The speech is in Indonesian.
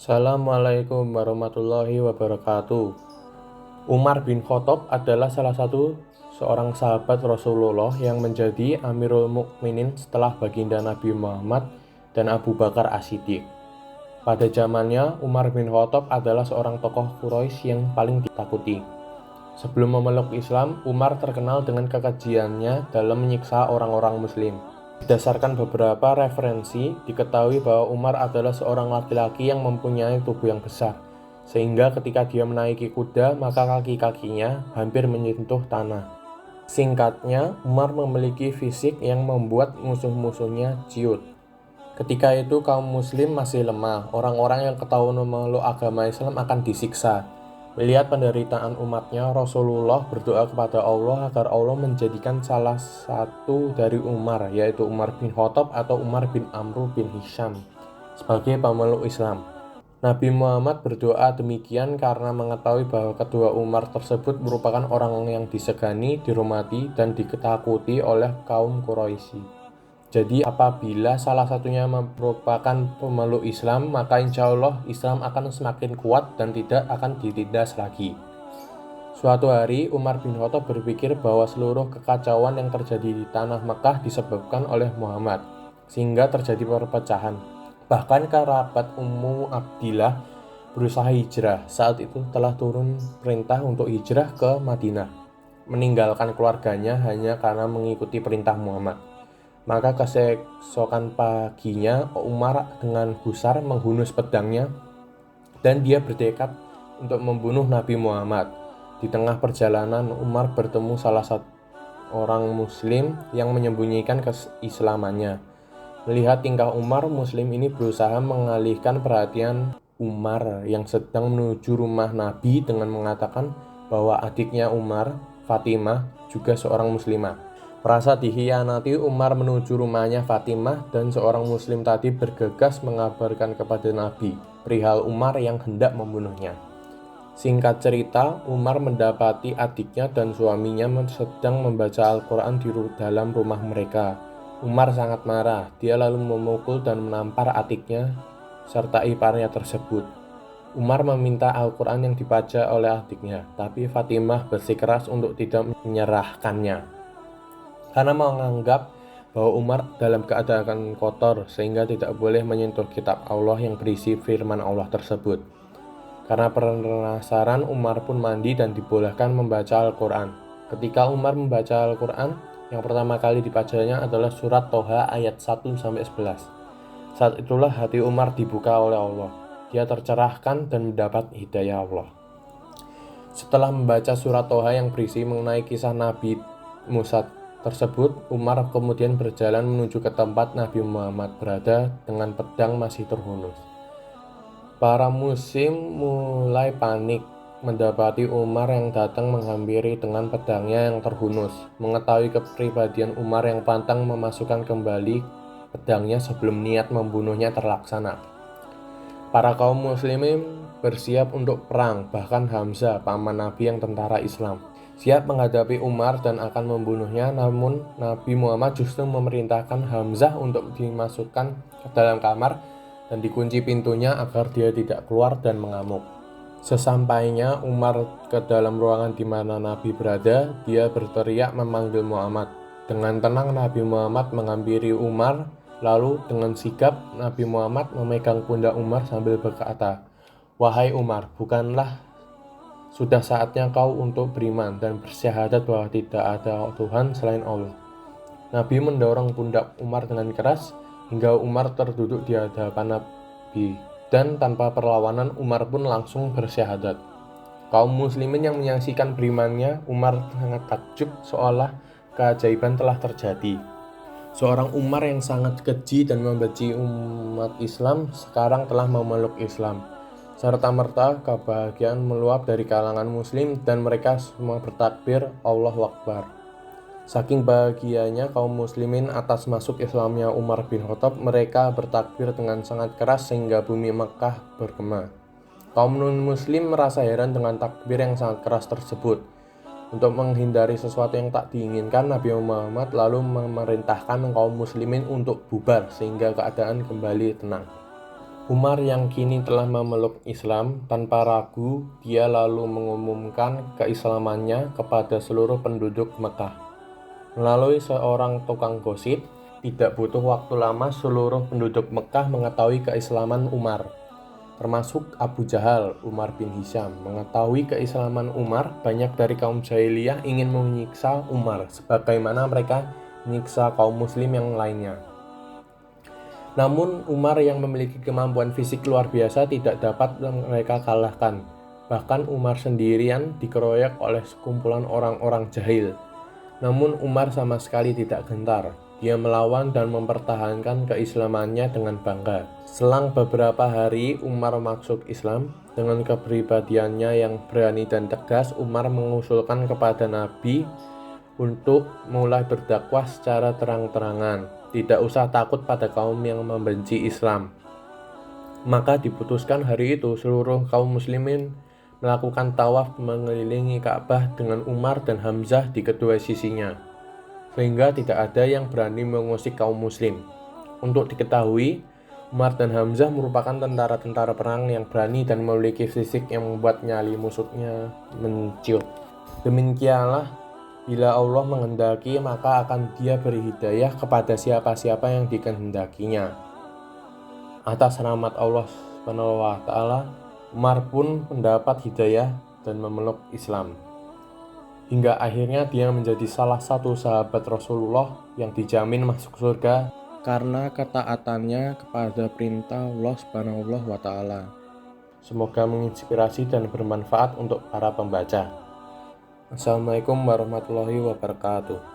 Assalamualaikum warahmatullahi wabarakatuh. Umar bin Khattab adalah salah satu seorang sahabat Rasulullah yang menjadi Amirul Mukminin setelah baginda Nabi Muhammad dan Abu Bakar As-Siddiq. Pada zamannya, Umar bin Khattab adalah seorang tokoh Quraisy yang paling ditakuti. Sebelum memeluk Islam, Umar terkenal dengan kekejiannya dalam menyiksa orang-orang Muslim. Berdasarkan beberapa referensi, diketahui bahwa Umar adalah seorang laki-laki yang mempunyai tubuh yang besar, sehingga ketika dia menaiki kuda, maka kaki-kakinya hampir menyentuh tanah. Singkatnya, Umar memiliki fisik yang membuat musuh-musuhnya ciut. Ketika itu kaum muslim masih lemah, orang-orang yang ketahuan memeluk agama Islam akan disiksa. Melihat penderitaan umatnya, Rasulullah berdoa kepada Allah agar Allah menjadikan salah satu dari Umar, yaitu Umar bin Khattab atau Umar bin Amr bin Hisham, sebagai pemeluk Islam. Nabi Muhammad berdoa demikian karena mengetahui bahwa kedua Umar tersebut merupakan orang yang disegani, dihormati, dan diketakuti oleh kaum Quraisy. Jadi apabila salah satunya merupakan pemeluk Islam, maka insya Allah Islam akan semakin kuat dan tidak akan ditindas lagi. Suatu hari Umar bin Khattab berpikir bahwa seluruh kekacauan yang terjadi di tanah Mekah disebabkan oleh Muhammad, sehingga terjadi perpecahan. Bahkan kerabat Ummu Abdillah berusaha hijrah. Saat itu telah turun perintah untuk hijrah ke Madinah, meninggalkan keluarganya hanya karena mengikuti perintah Muhammad. Maka keesokan paginya Umar dengan gusar menghunus pedangnya dan dia bertekad untuk membunuh Nabi Muhammad. Di tengah perjalanan Umar bertemu salah satu orang muslim yang menyembunyikan keislamannya. Melihat tingkah Umar, muslim ini berusaha mengalihkan perhatian Umar yang sedang menuju rumah Nabi dengan mengatakan bahwa adiknya Umar, Fatimah, juga seorang muslimah. Merasa dikhianati, Umar menuju rumahnya Fatimah dan seorang muslim tadi bergegas mengabarkan kepada Nabi perihal Umar yang hendak membunuhnya. Singkat cerita, Umar mendapati adiknya dan suaminya sedang membaca Al-Quran di dalam rumah mereka. Umar sangat marah, dia lalu memukul dan menampar adiknya serta iparnya tersebut. Umar meminta Al-Quran yang dibaca oleh adiknya, tapi Fatimah bersikeras untuk tidak menyerahkannya karena menganggap bahwa Umar dalam keadaan kotor sehingga tidak boleh menyentuh kitab Allah yang berisi firman Allah tersebut. Karena penasaran, Umar pun mandi dan dibolehkan membaca Al-Quran. Ketika Umar membaca Al-Quran, yang pertama kali dibacanya adalah surat Toha ayat 1-11. Saat itulah hati Umar dibuka oleh Allah. Dia tercerahkan dan mendapat hidayah Allah. Setelah membaca surat Toha yang berisi mengenai kisah Nabi Musa tersebut, Umar kemudian berjalan menuju ke tempat Nabi Muhammad berada dengan pedang masih terhunus. Para muslim mulai panik mendapati Umar yang datang menghampiri dengan pedangnya yang terhunus. Mengetahui kepribadian Umar yang pantang memasukkan kembali pedangnya sebelum niat membunuhnya terlaksana. Para kaum muslimin bersiap untuk perang, bahkan Hamzah, paman Nabi yang tentara Islam, siap menghadapi Umar dan akan membunuhnya. Namun Nabi Muhammad justru memerintahkan Hamzah untuk dimasukkan ke dalam kamar dan dikunci pintunya agar dia tidak keluar dan mengamuk. Sesampainya Umar ke dalam ruangan di mana Nabi berada, dia berteriak memanggil Muhammad. Dengan tenang Nabi Muhammad menghampiri Umar, lalu dengan sigap Nabi Muhammad memegang pundak Umar sambil berkata, "Wahai Umar, bukanlah sudah saatnya kau untuk beriman dan bersyahadat bahwa tidak ada Tuhan selain Allah?" Nabi mendorong pundak Umar dengan keras hingga Umar terduduk di hadapan Nabi, dan tanpa perlawanan Umar pun langsung bersyahadat. Kaum muslimin yang menyaksikan berimannya Umar sangat takjub seolah keajaiban telah terjadi. Seorang Umar yang sangat keji dan membenci umat Islam sekarang telah memeluk Islam. Serta-merta kebahagiaan meluap dari kalangan muslim dan mereka semua bertakbir Allahu Akbar. Saking bahagianya kaum muslimin atas masuk Islamnya Umar bin Khattab, mereka bertakbir dengan sangat keras sehingga bumi Mekah bergema. Kaum non-muslim merasa heran dengan takbir yang sangat keras tersebut. Untuk menghindari sesuatu yang tak diinginkan, Nabi Muhammad lalu memerintahkan kaum muslimin untuk bubar sehingga keadaan kembali tenang. Umar yang kini telah memeluk Islam, tanpa ragu dia lalu mengumumkan keislamannya kepada seluruh penduduk Mekah. Melalui seorang tukang gosip, tidak butuh waktu lama seluruh penduduk Mekah mengetahui keislaman Umar. Termasuk Abu Jahal, Umar bin Hisham. Mengetahui keislaman Umar, banyak dari kaum jahiliyah ingin menyiksa Umar, sebagaimana mereka menyiksa kaum muslim yang lainnya. Namun Umar yang memiliki kemampuan fisik luar biasa tidak dapat mereka kalahkan. Bahkan Umar sendirian dikeroyok oleh sekumpulan orang-orang jahil. Namun Umar sama sekali tidak gentar. Dia melawan dan mempertahankan keislamannya dengan bangga. Selang beberapa hari Umar masuk Islam. Dengan kepribadiannya yang berani dan tegas, Umar mengusulkan kepada Nabi untuk mulai berdakwah secara terang-terangan. Tidak usah takut pada kaum yang membenci Islam. Maka diputuskan hari itu seluruh kaum muslimin melakukan tawaf mengelilingi Ka'bah dengan Umar dan Hamzah di kedua sisinya, sehingga tidak ada yang berani mengusik kaum muslim. Untuk diketahui, Umar dan Hamzah merupakan tentara-tentara perang yang berani dan memiliki fisik yang membuat nyali musuhnya menciut. Demikianlah, bila Allah menghendaki, maka akan Dia beri hidayah kepada siapa-siapa yang dikehendakinya. Atas rahmat Allah SWT, Umar pun mendapat hidayah dan memeluk Islam. Hingga akhirnya dia menjadi salah satu sahabat Rasulullah yang dijamin masuk surga karena ketaatannya kepada perintah Allah SWT. Semoga menginspirasi dan bermanfaat untuk para pembaca. Assalamualaikum warahmatullahi wabarakatuh.